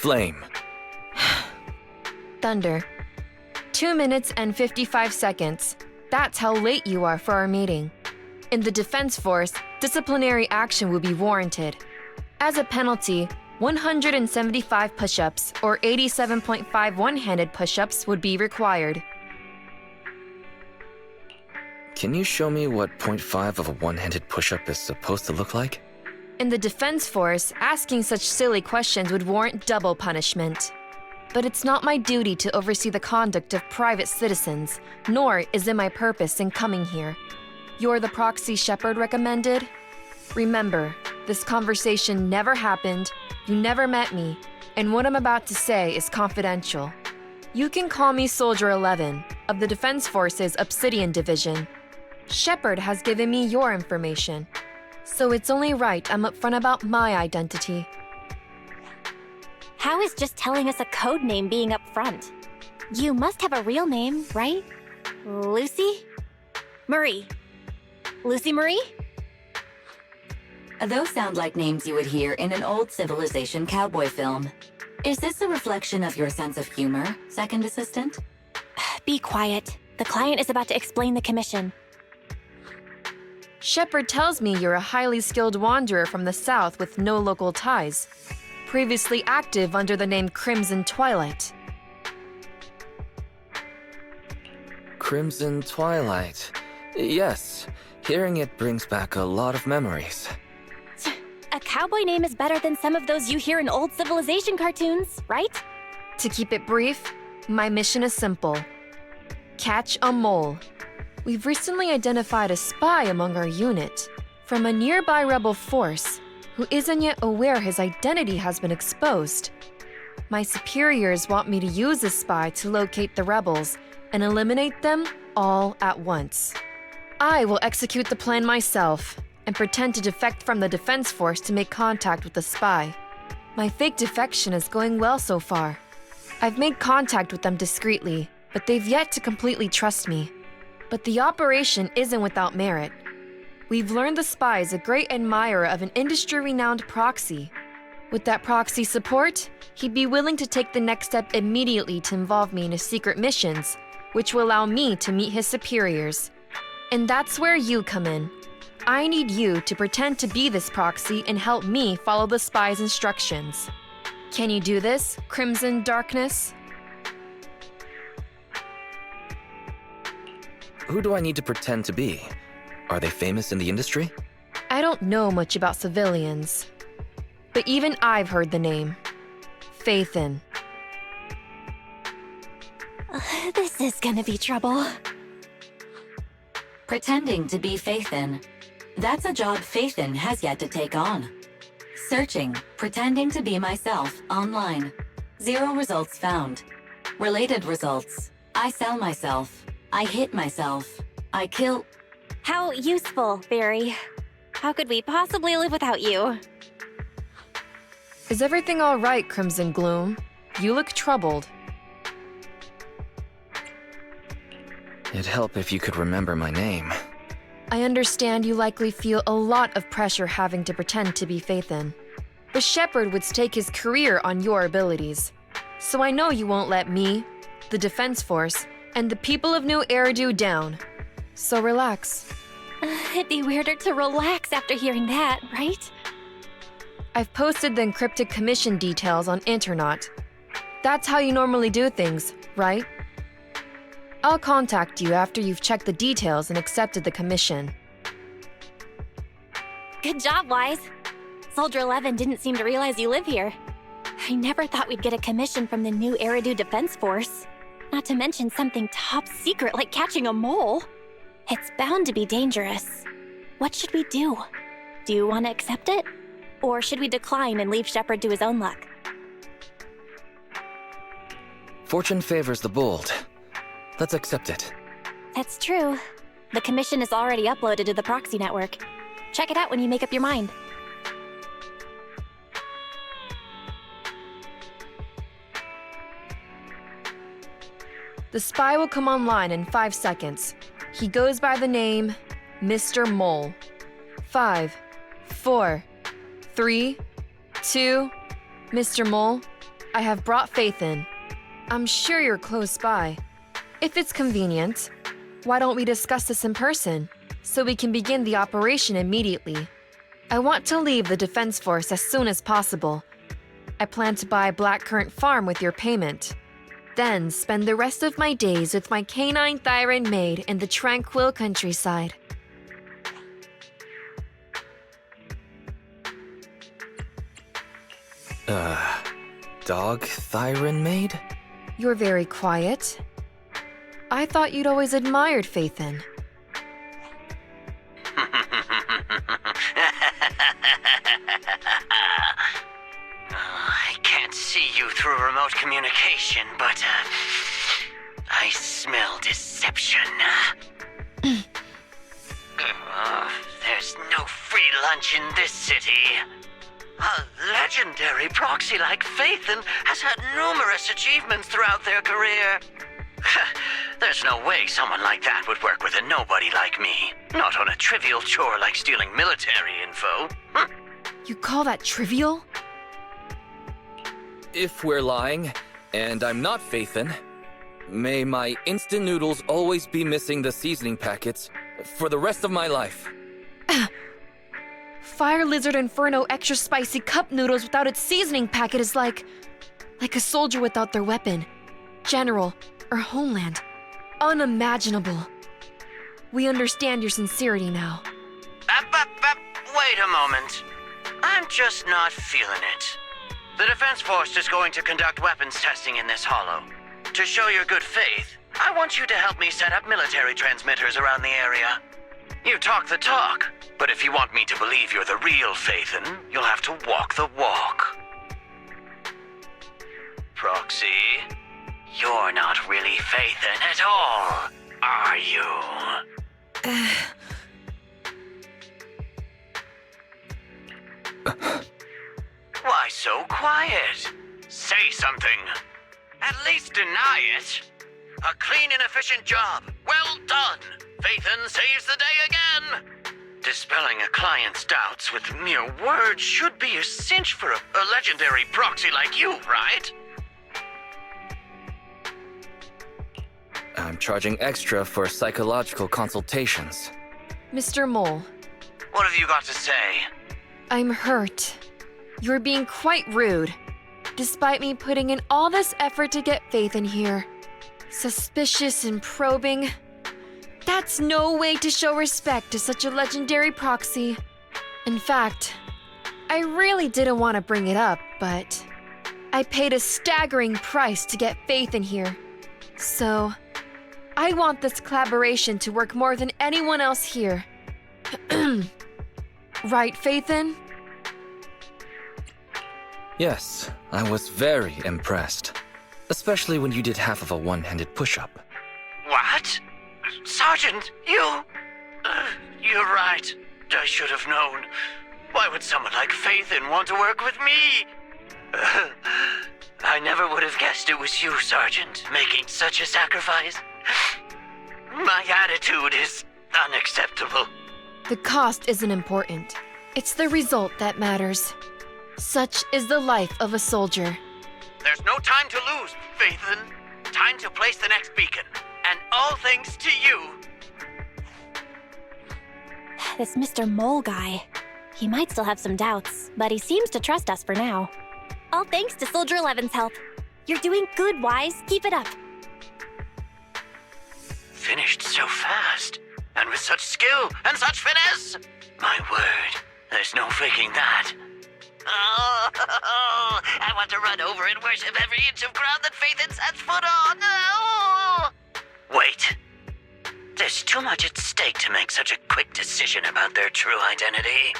Flame. Thunder. 2 minutes and 55 seconds. That's how late you are for our meeting. In the Defense Force, disciplinary action will be warranted. As a penalty, 175 push-ups or 87.5 one-handed push-ups would be required. Can you show me what 0.5 of a one-handed push-up is supposed to look like? In the Defense Force, asking such silly questions would warrant double punishment. But it's not my duty to oversee the conduct of private citizens, nor is it my purpose in coming here. You're the proxy Shepard recommended? Remember, this conversation never happened, you never met me, and what I'm about to say is confidential. You can call me Soldier 11 of the Defense Force's Obsidian Division. Shepard has given me your information, so it's only right I'm upfront about my identity. How is just telling us a code name being upfront? You must have a real name, right? Lucy? Marie. Lucy Marie? Those sound like names you would hear in an old civilization cowboy film. Is this a reflection of your sense of humor, Second Assistant? Be quiet. The client is about to explain the commission. Shepard tells me you're a highly skilled wanderer from the south with no local ties, previously active under the name Crimson Twilight. Crimson Twilight. Yes, hearing it brings back a lot of memories. A cowboy name is better than some of those you hear in old civilization cartoons, right? To keep it brief, my mission is simple. Catch a mole. We've recently identified a spy among our unit from a nearby rebel force who isn't yet aware his identity has been exposed. My superiors want me to use this spy to locate the rebels and eliminate them all at once. I will execute the plan myself and pretend to defect from the Defense Force to make contact with the spy. My fake defection is going well so far. I've made contact with them discreetly, but they've yet to completely trust me. But the operation isn't without merit. We've learned the spy is a great admirer of an industry-renowned proxy. With that proxy support, he'd be willing to take the next step immediately to involve me in his secret missions, which will allow me to meet his superiors. And that's where you come in. I need you to pretend to be this proxy and help me follow the spy's instructions. Can you do this, Crimson Darkness? Who do I need to pretend to be? Are they famous in the industry? I don't know much about civilians, but even I've heard the name. Faithin. This is gonna be trouble. Pretending to be Faithin. That's a job Faithin has yet to take on. Searching, pretending to be myself, online. 0 results found. Related results. I sell myself. I hit myself. I kill... How useful, Barry. How could we possibly live without you? Is everything all right, Crimson Gloom? You look troubled. It'd help if you could remember my name. I understand you likely feel a lot of pressure having to pretend to be Faithin. But Shepard would stake his career on your abilities. So I know you won't let me, the Defense Force, and the people of New Eridu down. So relax. It'd be weirder to relax after hearing that, right? I've posted the encrypted commission details on Internet. That's how you normally do things, right? I'll contact you after you've checked the details and accepted the commission. Good job, Wise. Soldier 11 didn't seem to realize you live here. I never thought we'd get a commission from the New Eridu Defense Force. Not to mention something top secret like catching a mole. It's bound to be dangerous. What should we do? Do you want to accept it? Or should we decline and leave Shepard to his own luck? Fortune favors the bold. Let's accept it. That's true. The commission is already uploaded to the proxy network. Check it out when you make up your mind. The spy will come online in 5 seconds. He goes by the name Mr. Mole. 5, 4, 3, 2, Mr. Mole, I have brought Faith in. I'm sure you're close by. If it's convenient, why don't we discuss this in person, so we can begin the operation immediately? I want to leave the Defense Force as soon as possible. I plan to buy Blackcurrant Farm with your payment. Then spend the rest of my days with my canine Thyran maid in the tranquil countryside. Dog Thyran maid? You're very quiet. I thought you'd always admired Faithin. I can't see you through remote communication, but I smell deception. There's no free lunch in this city. A legendary proxy like Faithin has had numerous achievements throughout their career. There's no way someone like that would work with a nobody like me. Not on a trivial chore like stealing military info. You call that trivial? If we're lying, and I'm not Faithin, may my instant noodles always be missing the seasoning packets for the rest of my life. Fire Lizard Inferno extra spicy cup noodles without its seasoning packet is like a soldier without their weapon, general, or homeland. Unimaginable. We understand your sincerity now. Wait a moment. I'm just not feeling it. The Defense Force is going to conduct weapons testing in this hollow. To show your good faith, I want you to help me set up military transmitters around the area. You talk the talk, but if you want me to believe you're the real Faithin, you'll have to walk the walk. Proxy, you're not really Faithin at all, are you? Why so quiet? Say something. At least deny it. A clean and efficient job. Well done. Faithin saves the day again. Dispelling a client's doubts with mere words should be a cinch for a legendary proxy like you, right? I'm charging extra for psychological consultations. Mr. Mole, What have you got to say? I'm hurt. You're being quite rude, despite me putting in all this effort to get Faith in here. Suspicious and probing. That's no way to show respect to such a legendary proxy. In fact, I really didn't want to bring it up, but I paid a staggering price to get Faith in here. So, I want this collaboration to work more than anyone else here. Right, Faithin? Yes, I was very impressed. Especially when you did half of a one-handed push-up. What? Sergeant, you... you're right. I should have known. Why would someone like Faithin want to work with me? I never would have guessed it was you, Sergeant, making such a sacrifice. My attitude is unacceptable. The cost isn't important. It's the result that matters. Such is the life of a soldier. There's no time to lose, Faithin. Time to place the next beacon. And all thanks to you. This Mr. Mole guy. He might still have some doubts, but he seems to trust us for now. All thanks to Soldier 11's help. You're doing good, Wise. Keep it up. Finished so fast. And with such skill and such finesse. My word, there's no faking that. Oh, I want to run over and worship every inch of ground that Faithin sets foot on. Oh. Wait. There's too much at stake to make such a quick decision about their true identity.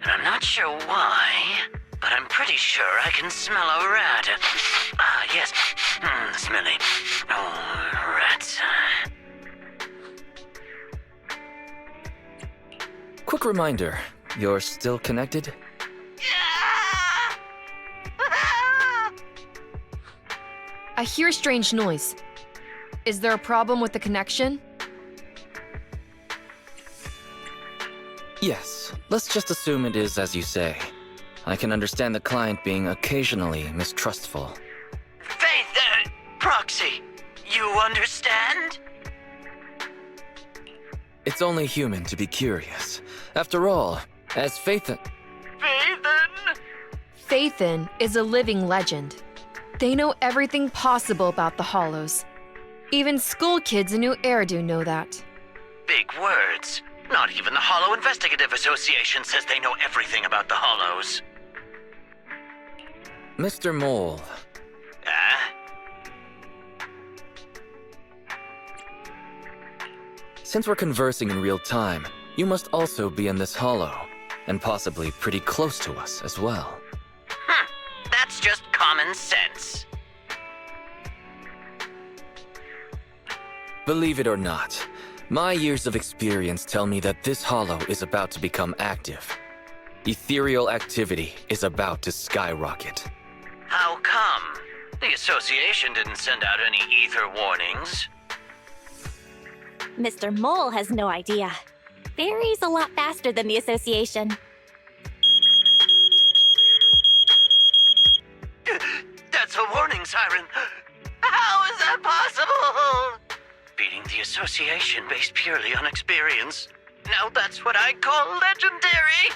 And I'm not sure why, but I'm pretty sure I can smell a rat. Ah, yes. Smelly. Oh, rats. Quick reminder, you're still connected? I hear strange noise. Is there a problem with the connection? Yes, let's just assume it is as you say. I can understand the client being occasionally mistrustful. Faith, Proxy, you understand? It's only human to be curious. After all, as Phaethon... Phaethon? Phaethon is a living legend. They know everything possible about the Hollows. Even school kids in New Eridu know that. Big words. Not even the Hollow Investigative Association says they know everything about the Hollows. Mr. Mole, since we're conversing in real time, you must also be in this hollow, and possibly pretty close to us as well. That's just common sense. Believe it or not, my years of experience tell me that this hollow is about to become active. Ethereal activity is about to skyrocket. How come? The association didn't send out any ether warnings. Mr. Mole has no idea. Fairy's a lot faster than the association. That's a warning siren. How is that possible? Beating the association based purely on experience. Now that's what I call legendary.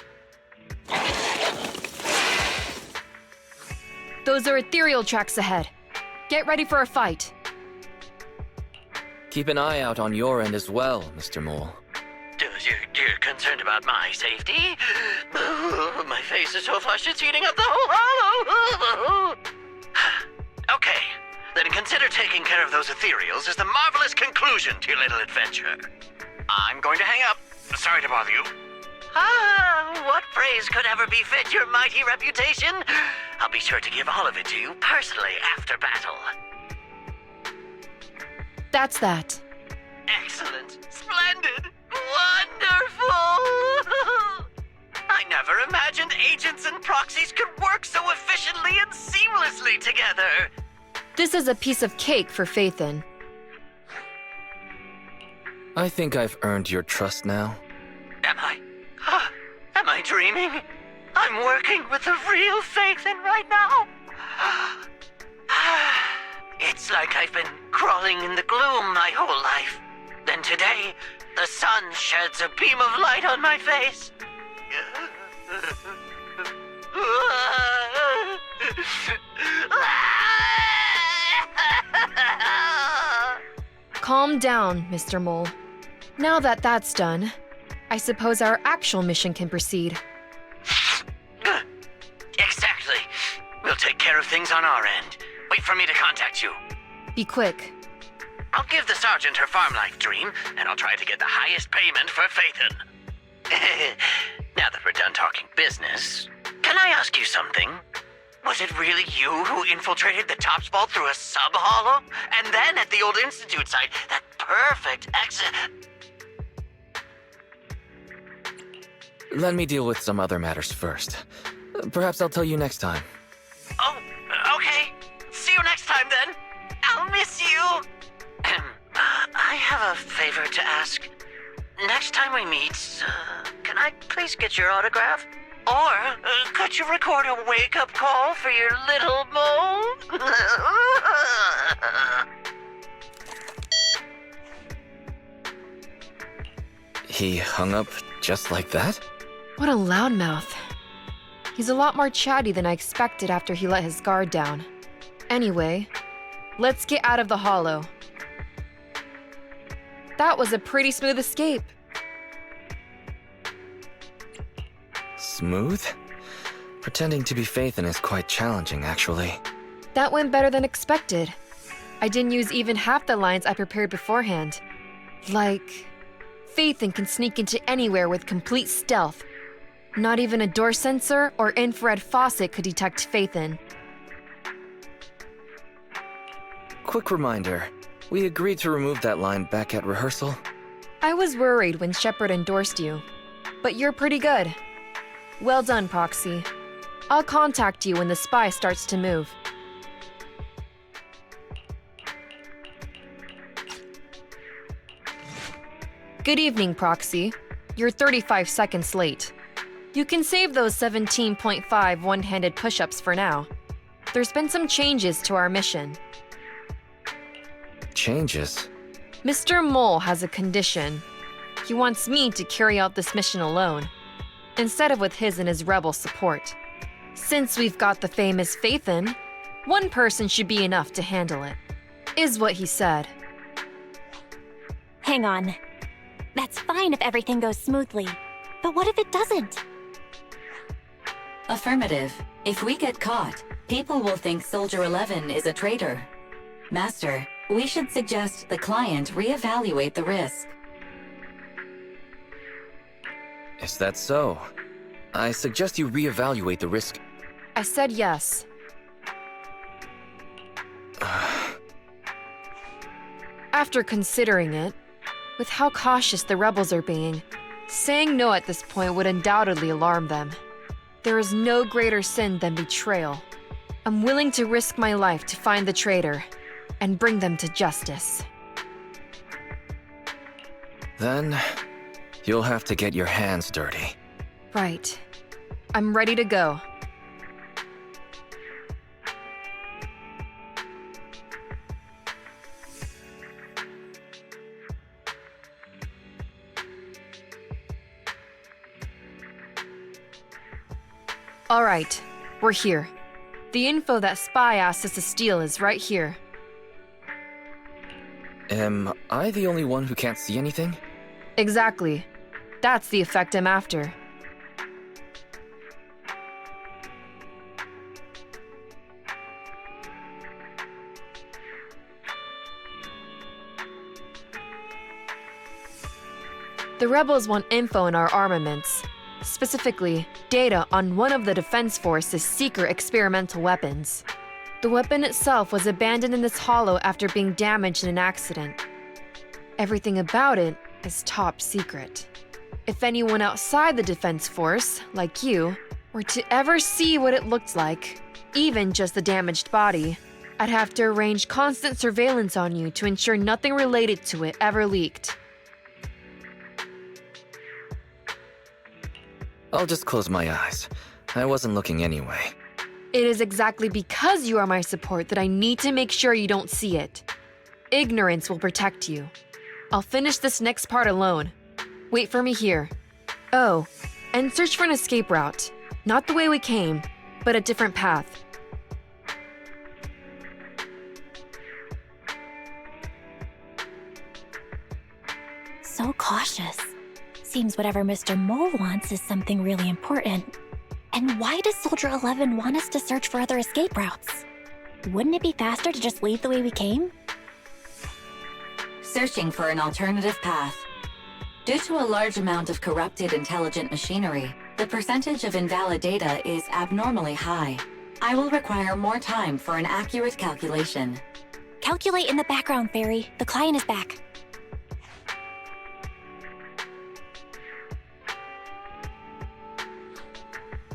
Those are ethereal tracks ahead. Get ready for a fight. Keep an eye out on your end as well, Mr. Mole. You're concerned about my safety? My face is so flushed it's eating up the whole hollow. Okay, then consider taking care of those ethereals as the marvelous conclusion to your little adventure. I'm going to hang up. Sorry to bother you. What praise could ever befit your mighty reputation? I'll be sure to give all of it to you personally after battle. That's that. Excellent. Splendid. Wonderful. I never imagined agents and proxies could work so efficiently and seamlessly together. This is a piece of cake for Phaethon. I think I've earned your trust now. Am I dreaming? I'm working with the real Phaethon right now. It's like I've been crawling in the gloom my whole life. Then today, the sun sheds a beam of light on my face. Calm down, Mr. Mole. Now that that's done, I suppose our actual mission can proceed. Exactly. We'll take care of things on our end. Wait for me to contact you. Be quick. I'll give the sergeant her farm life dream, and I'll try to get the highest payment for Phaethon. Now that we're done talking business, can I ask you something? Was it really you who infiltrated the Tops Vault through a sub-hollow? And then at the old Institute site, that perfect exit... Let me deal with some other matters first. Perhaps I'll tell you next time. Oh, okay. See you next time, then. I'll miss you. I have a favor to ask. Next time we meet, can I please get your autograph? Or could you record a wake-up call for your little mole? He hung up just like that? What a loudmouth. He's a lot more chatty than I expected after he let his guard down. Anyway, let's get out of the hollow. That was a pretty smooth escape. Smooth? Pretending to be Phaethon is quite challenging, actually. That went better than expected. I didn't use even half the lines I prepared beforehand. Like, Phaethon can sneak into anywhere with complete stealth. Not even a door sensor or infrared faucet could detect Phaethon. Quick reminder, we agreed to remove that line back at rehearsal. I was worried when Shepard endorsed you, but you're pretty good. Well done, Proxy. I'll contact you when the spy starts to move. Good evening, Proxy. You're 35 seconds late. You can save those 17.5 one-handed push-ups for now. There's been some changes to our mission. Changes? Mr. Mole has a condition. He wants me to carry out this mission alone, instead of with his and his rebel support. Since we've got the famous Faithin, one person should be enough to handle it, is what he said. Hang on. That's fine if everything goes smoothly. But what if it doesn't? Affirmative. If we get caught, people will think Soldier 11 is a traitor. Master, we should suggest the client reevaluate the risk. Is that so? I suggest you reevaluate the risk. I said yes. After considering it, with how cautious the rebels are being, saying no at this point would undoubtedly alarm them. There is no greater sin than betrayal. I'm willing to risk my life to find the traitor and bring them to justice. Then, you'll have to get your hands dirty. Right. I'm ready to go. All right, we're here. The info that Spy asked us to steal is right here. Am I the only one who can't see anything? Exactly. That's the effect I'm after. The rebels want info on our armaments. Specifically, data on one of the Defense Force's secret experimental weapons. The weapon itself was abandoned in this hollow after being damaged in an accident. Everything about it is top secret. If anyone outside the Defense Force, like you, were to ever see what it looked like, even just the damaged body, I'd have to arrange constant surveillance on you to ensure nothing related to it ever leaked. I'll just close my eyes. I wasn't looking anyway. It is exactly because you are my support that I need to make sure you don't see it. Ignorance will protect you. I'll finish this next part alone. Wait for me here. Oh, and search for an escape route. Not the way we came, but a different path. So cautious. Seems whatever Mr. Mole wants is something really important. And why does Soldier 11 want us to search for other escape routes? Wouldn't it be faster to just leave the way we came? Searching for an alternative path. Due to a large amount of corrupted intelligent machinery, the percentage of invalid data is abnormally high. I will require more time for an accurate calculation. Calculate in the background, Fairy. The client is back.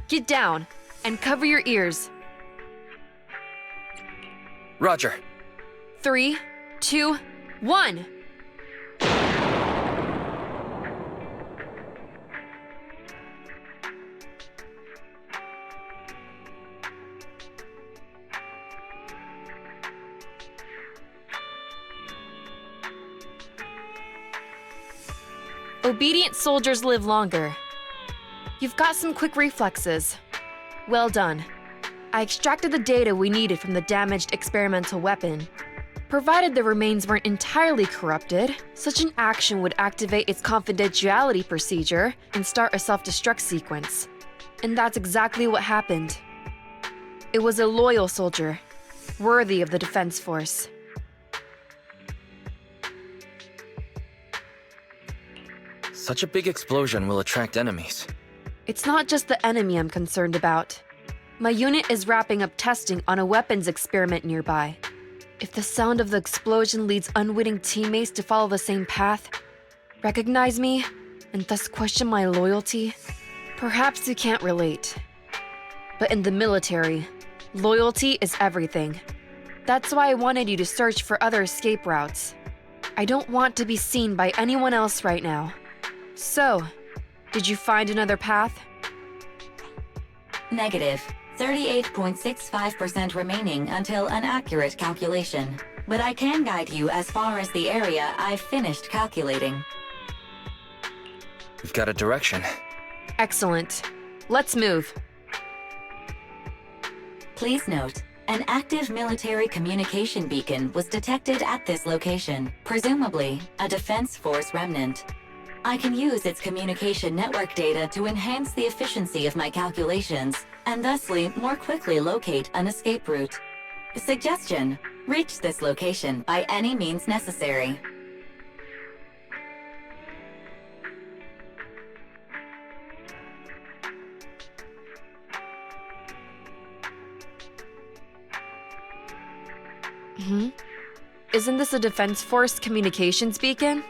Get down and cover your ears. Roger. 3, 2, 1. Obedient soldiers live longer. You've got some quick reflexes. Well done. I extracted the data we needed from the damaged experimental weapon. Provided the remains weren't entirely corrupted, such an action would activate its confidentiality procedure and start a self-destruct sequence. And that's exactly what happened. It was a loyal soldier, worthy of the Defense Force. Such a big explosion will attract enemies. It's not just the enemy I'm concerned about. My unit is wrapping up testing on a weapons experiment nearby. If the sound of the explosion leads unwitting teammates to follow the same path, recognize me, and thus question my loyalty, perhaps you can't relate. But in the military, loyalty is everything. That's why I wanted you to search for other escape routes. I don't want to be seen by anyone else right now. So, did you find another path? Negative. 38.65% remaining until an accurate calculation. But I can guide you as far as the area I've finished calculating. We've got a direction. Excellent. Let's move. Please note, an active military communication beacon was detected at this location, presumably a Defense Force remnant. I can use its communication network data to enhance the efficiency of my calculations, and thusly more quickly locate an escape route. Suggestion: reach this location by any means necessary. Isn't this a Defense Force communications beacon?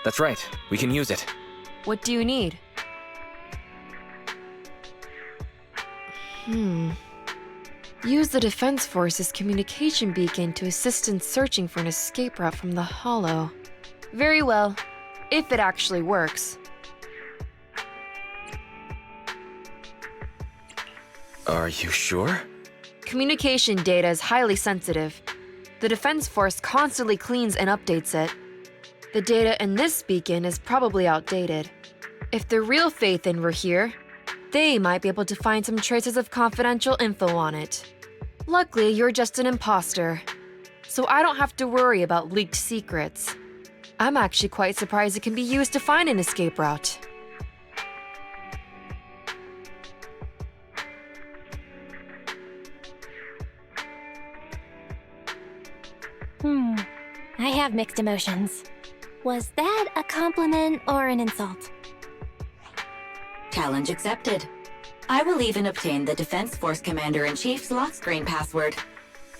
That's right. We can use it. What do you need? Use the Defense Force's communication beacon to assist in searching for an escape route from the Hollow. Very well, if it actually works. Are you sure? Communication data is highly sensitive. The Defense Force constantly cleans and updates it. The data in this beacon is probably outdated. If the real Faithin were here, they might be able to find some traces of confidential info on it. Luckily, you're just an imposter, so I don't have to worry about leaked secrets. I'm actually quite surprised it can be used to find an escape route. I have mixed emotions. Was that a compliment or an insult? Challenge accepted. I will even obtain the Defense Force Commander-in-Chief's lock screen password.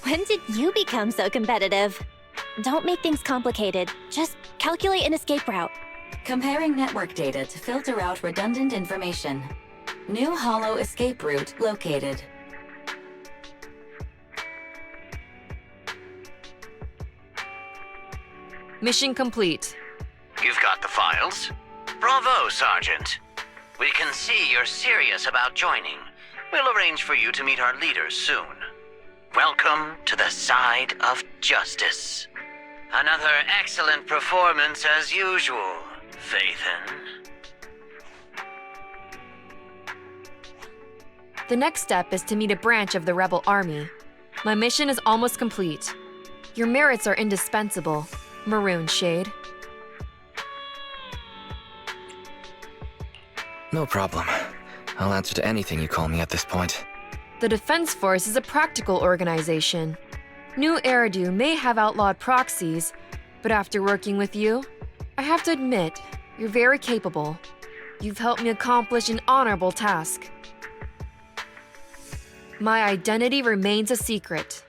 When did you become so competitive? Don't make things complicated. Just calculate an escape route. Comparing network data to filter out redundant information. New Hollow escape route located. Mission complete. You've got the files? Bravo, Sergeant. We can see you're serious about joining. We'll arrange for you to meet our leaders soon. Welcome to the side of justice. Another excellent performance as usual, Faithin. The next step is to meet a branch of the Rebel Army. My mission is almost complete. Your merits are indispensable, Maroon Shade. No problem. I'll answer to anything you call me at this point. The Defense Force is a practical organization. New Eridu may have outlawed proxies, but after working with you, I have to admit, you're very capable. You've helped me accomplish an honorable task. My identity remains a secret.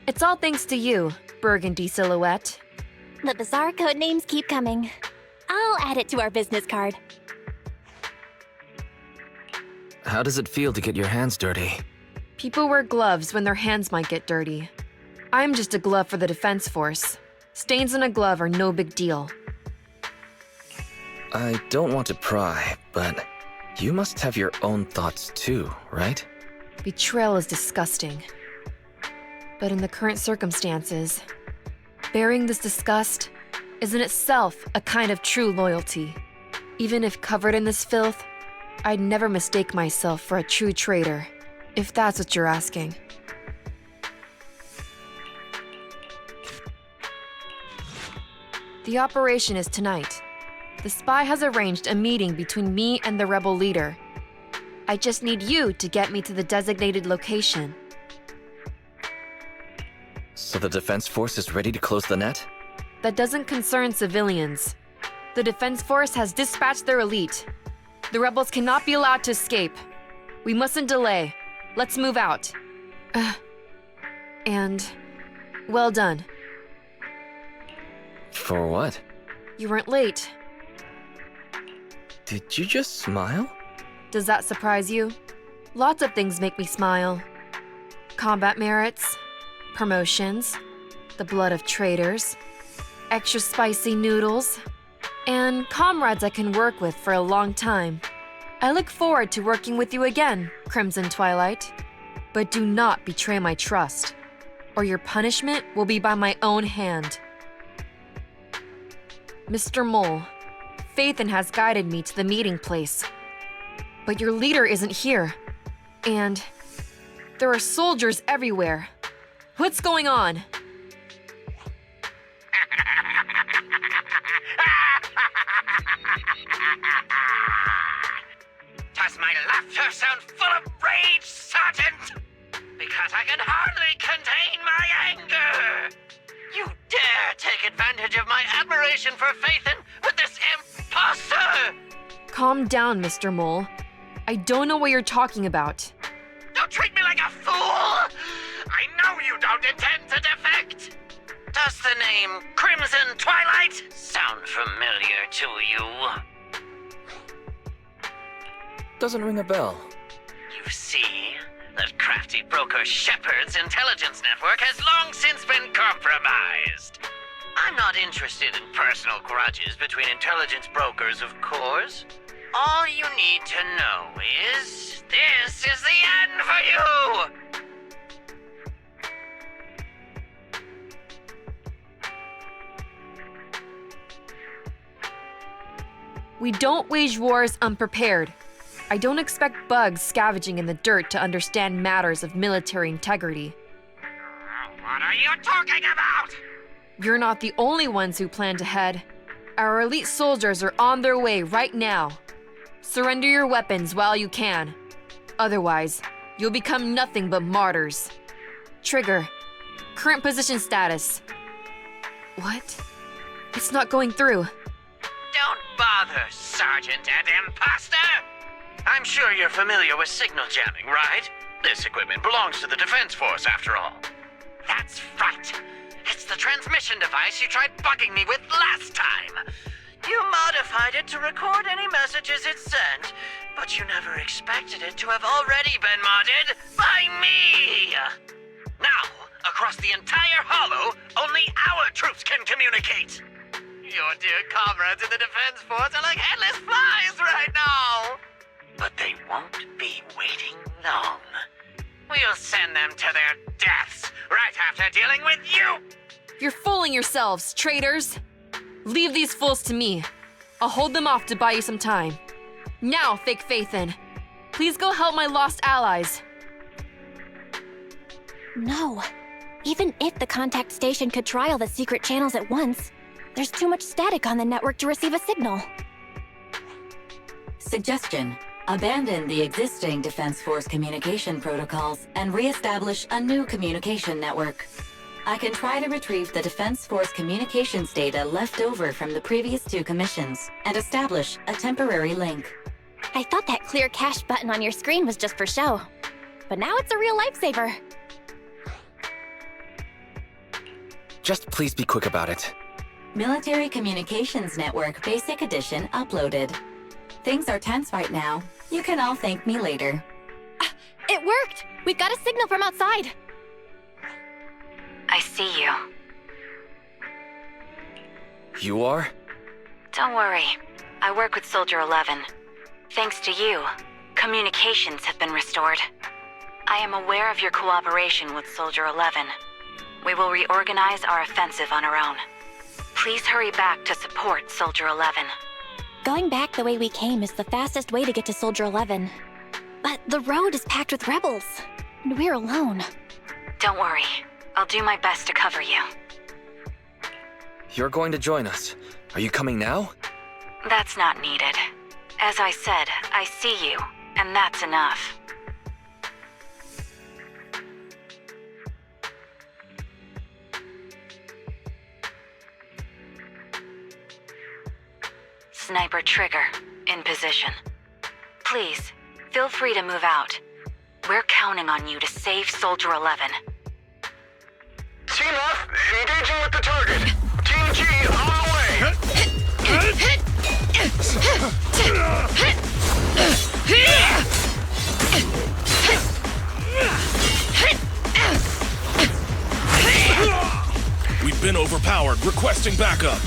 It's all thanks to you, Burgundy Silhouette. The bizarre code names keep coming. I'll add it to our business card. How does it feel to get your hands dirty? People wear gloves when their hands might get dirty. I'm just a glove for the Defense Force. Stains on a glove are no big deal. I don't want to pry, but you must have your own thoughts too, right? Betrayal is disgusting. But in the current circumstances, bearing this disgust is in itself a kind of true loyalty. Even if covered in this filth, I'd never mistake myself for a true traitor, if that's what you're asking. The operation is tonight. The spy has arranged a meeting between me and the rebel leader. I just need you to get me to the designated location. So the Defense Force is ready to close the net? That doesn't concern civilians. The Defense Force has dispatched their elite. The rebels cannot be allowed to escape. We mustn't delay. Let's move out. And well done. For what? You weren't late. Did you just smile? Does that surprise you? Lots of things make me smile. Combat merits, promotions, the blood of traitors, extra spicy noodles, and comrades I can work with for a long time. I look forward to working with you again, Crimson Twilight. But do not betray my trust, or your punishment will be by my own hand. Mr. Mole, Phaethon has guided me to the meeting place. But your leader isn't here, and there are soldiers everywhere. What's going on? 'Does my laughter sound full of rage, Sergeant? Because I can hardly contain my anger! You dare take advantage of my admiration for Phaethon with this imposter! Calm down, Mr. Mole. I don't know what you're talking about. Don't treat me like a fool! I know you don't intend to defect! Does the name Crimson Twilight sound familiar to you? Doesn't ring a bell. You see, that crafty broker Shepard's intelligence network has long since been compromised. I'm not interested in personal grudges between intelligence brokers, of course. All you need to know is, this is the end for you! We don't wage wars unprepared. I don't expect bugs scavenging in the dirt to understand matters of military integrity. What are you talking about? You're not the only ones who planned ahead. Our elite soldiers are on their way right now. Surrender your weapons while you can. Otherwise, you'll become nothing but martyrs. Trigger, current position status. What? It's not going through. Don't bother, Sergeant and Imposter! I'm sure you're familiar with signal jamming, right? This equipment belongs to the Defense Force, after all. That's right. It's the transmission device you tried bugging me with last time. You modified it to record any messages it sent, but you never expected it to have already been modded by me! Now, across the entire Hollow, only our troops can communicate! Your dear comrades in the Defense Force are like headless flies right now! But they won't be waiting long. We'll send them to their deaths right after dealing with you! You're fooling yourselves, traitors! Leave these fools to me. I'll hold them off to buy you some time. Now, fake Phaethon, please go help my lost allies. No. Even if the contact station could trial the secret channels at once, there's too much static on the network to receive a signal. Suggestion: abandon the existing Defense Force communication protocols and re-establish a new communication network. I can try to retrieve the Defense Force communications data left over from the previous 2 commissions and establish a temporary link. I thought that clear cache button on your screen was just for show, but now it's a real lifesaver. Just please be quick about it. Military Communications Network Basic Edition uploaded. Things are tense right now. You can all thank me later. It worked! We've got a signal from outside! I see you. You are? Don't worry. I work with Soldier 11. Thanks to you, communications have been restored. I am aware of your cooperation with Soldier 11. We will reorganize our offensive on our own. Please hurry back to support Soldier 11. Going back the way we came is the fastest way to get to Soldier 11. But the road is packed with rebels, and we're alone. Don't worry. I'll do my best to cover you. You're going to join us. Are you coming now? That's not needed. As I said, I see you, and that's enough. Sniper Trigger, in position. Please, feel free to move out. We're counting on you to save Soldier 11. Team F, engaging with the target. Team G, on the way. We've been overpowered. Requesting backup.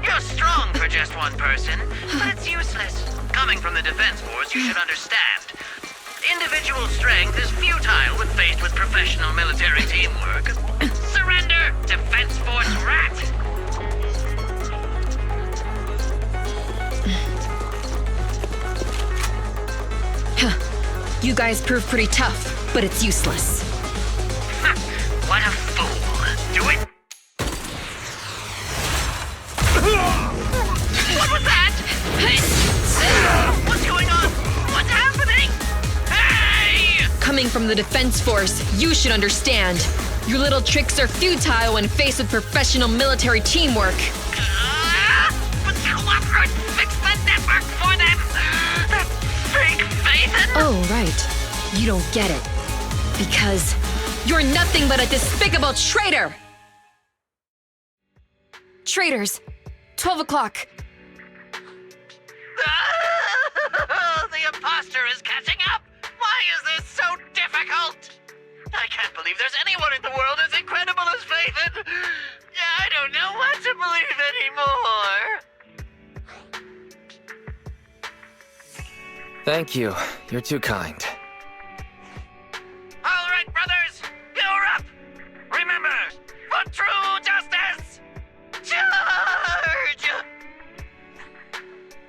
You're strong for just one person, but it's useless. Coming from the Defense Force, you should understand. Individual strength is futile when faced with professional military teamwork. Surrender, Defense Force rat! You guys prove pretty tough, but it's useless. What a fool. Do it! What was that? What's going on? What's happening? Hey! Coming from the Defense Force, you should understand. Your little tricks are futile when faced with professional military teamwork. But cooperate, fix the network for them! That fake Phaethon! Oh, right. You don't get it. Because you're nothing but a despicable traitor! Traitors! 12 o'clock. The imposter is catching up! Why is this so difficult? I can't believe there's anyone in the world as incredible as Phaethon! Yeah, I don't know what to believe anymore! Thank you. You're too kind. All right, brothers! You're up! Remember, for true justice! Charge!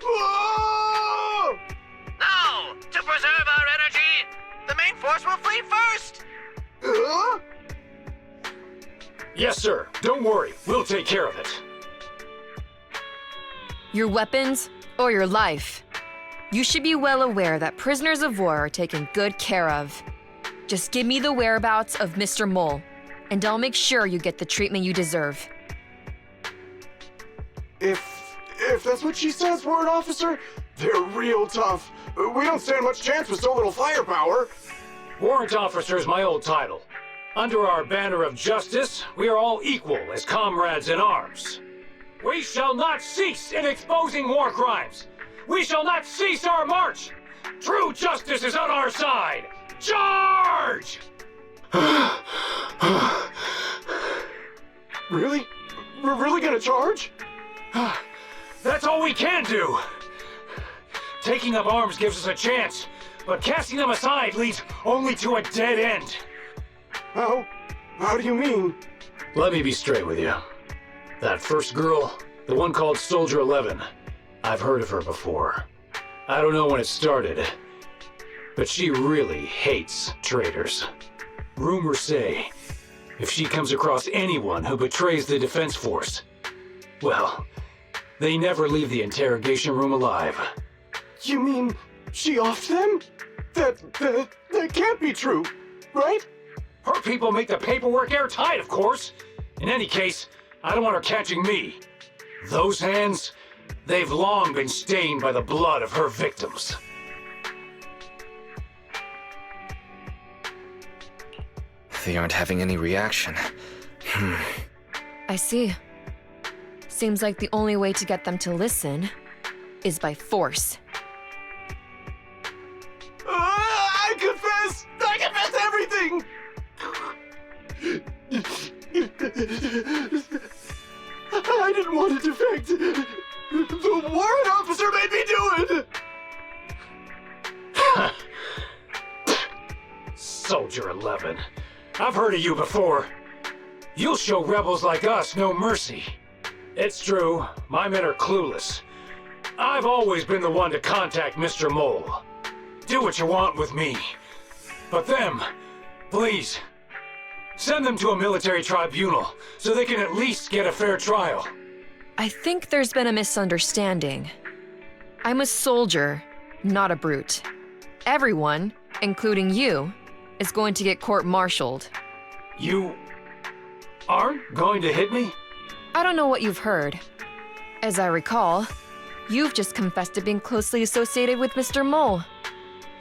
Whoa! Now, to preserve our energy, the main force will flee first! Huh? Yes, sir. Don't worry. We'll take care of it. Your weapons or your life. You should be well aware that prisoners of war are taken good care of. Just give me the whereabouts of Mr. Mole, and I'll make sure you get the treatment you deserve. If that's what she says, Warrant Officer, they're real tough. We don't stand much chance with so little firepower. Warrant Officer is my old title. Under our banner of justice, we are all equal as comrades in arms. We shall not cease in exposing war crimes. We shall not cease our march. True justice is on our side. Charge! Really? We're really gonna charge? That's all we can do. Taking up arms gives us a chance, but casting them aside leads only to a dead end. How do you mean? Let me be straight with you. That first girl, the one called Soldier 11, I've heard of her before. I don't know when it started, but she really hates traitors. Rumors say, if she comes across anyone who betrays the Defense Force, well, they never leave the interrogation room alive. You mean she offed them? That can't be true, right? Her people make the paperwork airtight, of course. In any case, I don't want her catching me. Those hands, they've long been stained by the blood of her victims. They aren't having any reaction. I see. Seems like the only way to get them to listen is by force. I confess everything! I didn't want to defect. The warrant officer made me do it! Soldier 11. I've heard of you before. You'll show rebels like us no mercy. It's true, my men are clueless. I've always been the one to contact Mr. Mole. Do what you want with me. But them, please, send them to a military tribunal so they can at least get a fair trial. I think there's been a misunderstanding. I'm a soldier, not a brute. Everyone, including you, is going to get court-martialed. You aren't going to hit me? I don't know what you've heard. As I recall, You've just confessed to being closely associated with Mr. Mole.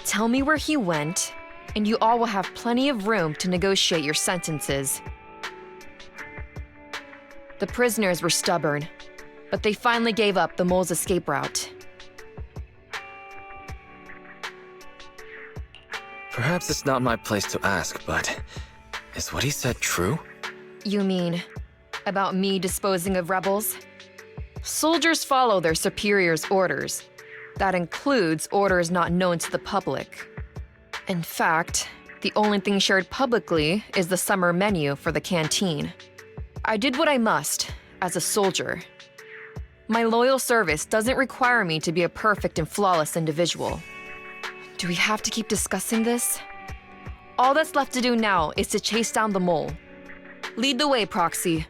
Tell me where he went, and you all will have plenty of room to negotiate your sentences. The prisoners were stubborn, but they finally gave up the mole's escape route. Perhaps it's not my place to ask, but is what he said true? You mean about me disposing of rebels? Soldiers follow their superiors' orders. That includes orders not known to the public. In fact, the only thing shared publicly is the summer menu for the canteen. I did what I must as a soldier. My loyal service doesn't require me to be a perfect and flawless individual. Do we have to keep discussing this? All that's left to do now is to chase down the mole. Lead the way, Proxy.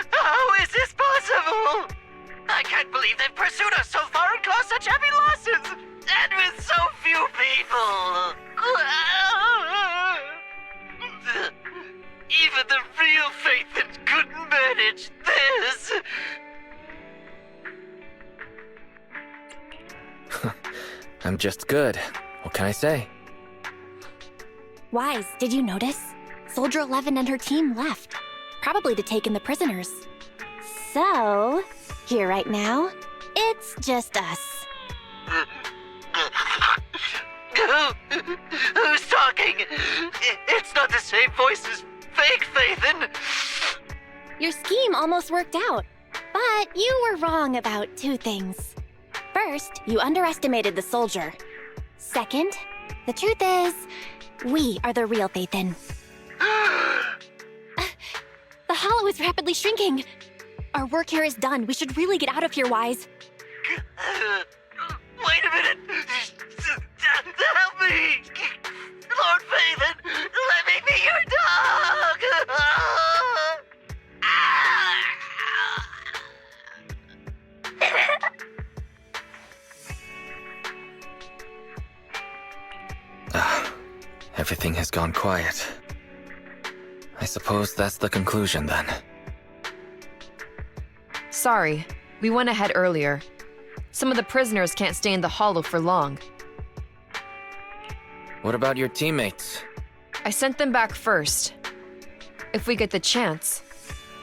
How is this possible? I can't believe they've pursued us so far and caused such heavy losses! And with so few people! Even the real Faithin couldn't manage this! I'm just good. What can I say? Wise, did you notice? Soldier 11 and her team left, probably to take in the prisoners. So, here right now, it's just us. Who's talking? It's not the same voice as fake Faithin! Your scheme almost worked out, but you were wrong about two things. First, you underestimated the soldier. Second, the truth is, we are the real Faithin. The hollow is rapidly shrinking. Our work here is done. We should really get out of here, Wise. Wait a minute! Help me! Lord Faithin, let me be your dog! Everything has gone quiet. I suppose that's the conclusion then. Sorry, we went ahead earlier. Some of the prisoners can't stay in the hollow for long. What about your teammates? I sent them back first. If we get the chance.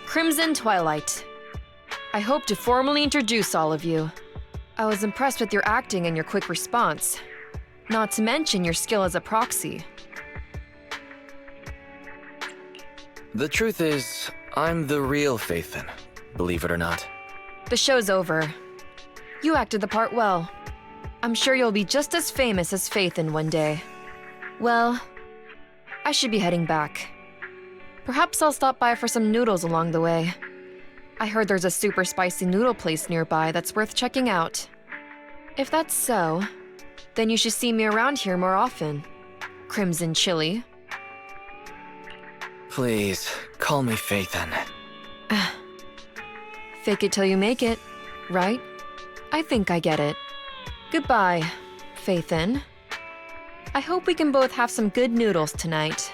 Crimson Twilight. I hope to formally introduce all of you. I was impressed with your acting and your quick response. Not to mention your skill as a proxy. The truth is, I'm the real Faithin, believe it or not. The show's over. You acted the part well. I'm sure you'll be just as famous as Faithin one day. Well, I should be heading back. Perhaps I'll stop by for some noodles along the way. I heard there's a super spicy noodle place nearby that's worth checking out. If that's so, then you should see me around here more often. Crimson Chili. Please, call me Faithin. Fake it till you make it, right? I think I get it. Goodbye, Faithin. I hope we can both have some good noodles tonight.